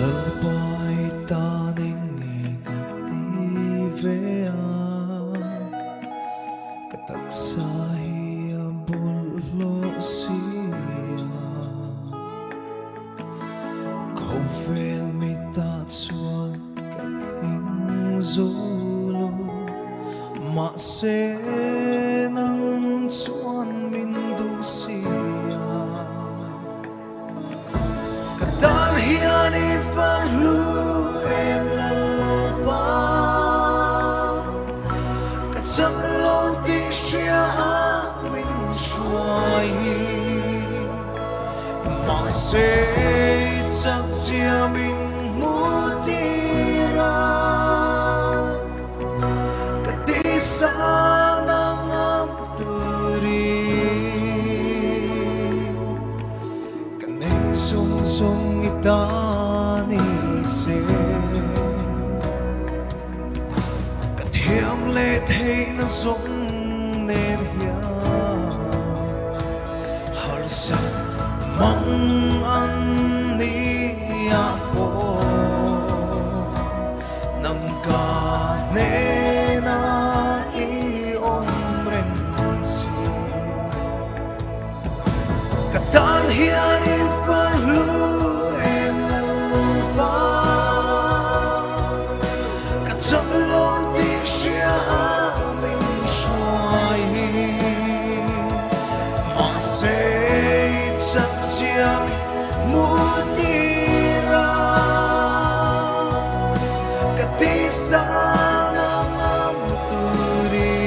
Lalpay taning negative katagsahi abulo siya Kofel mitatsuag kating zulo Mase ng tsuan mindusiya Katanhian ifanlu em lalpa Katsanglaw di siya amin shuai Masay tsak siya min mutira Kadisa ng amturi Kanay sung-sung itanisi Kathiam let hay na sung nerya Harsak mang an niya po Nang kanena iomrensi Katanhian ifanlu em lalpa Katsanglaw di siya amin shuai Masay tsak siyang mutira Katisa ng amturi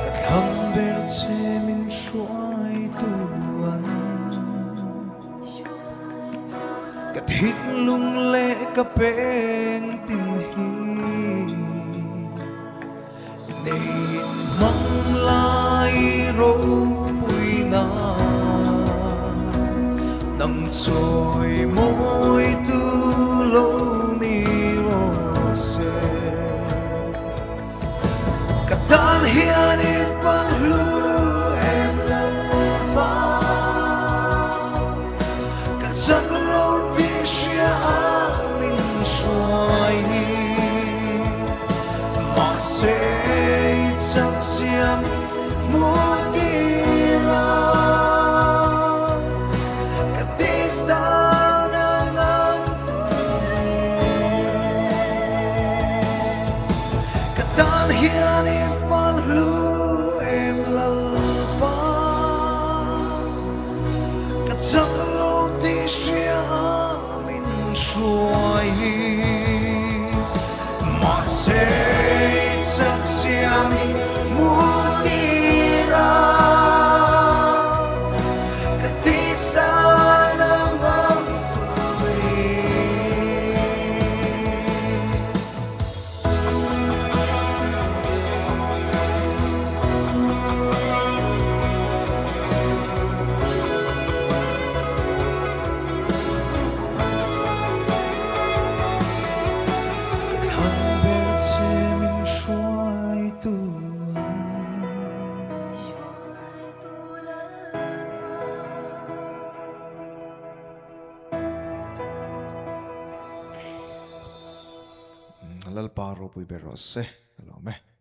Kathambert semin shuai tuan Kathit lung le kapeng tinhi Nein mang lai ro pui na Nang soy moy tulo ni rose Katanhian ifanlu em lalpa Katsanglaw di siya amin shuai Masay tsak siyang mutira Katisa ng amturi Katanhian ifanlu em lalpa Katsanglaw di siya amin shuai Masay tsak siyang mutira Katisa ng amturi Kathambert semin shuai tuan Lalparo pui berose, alome.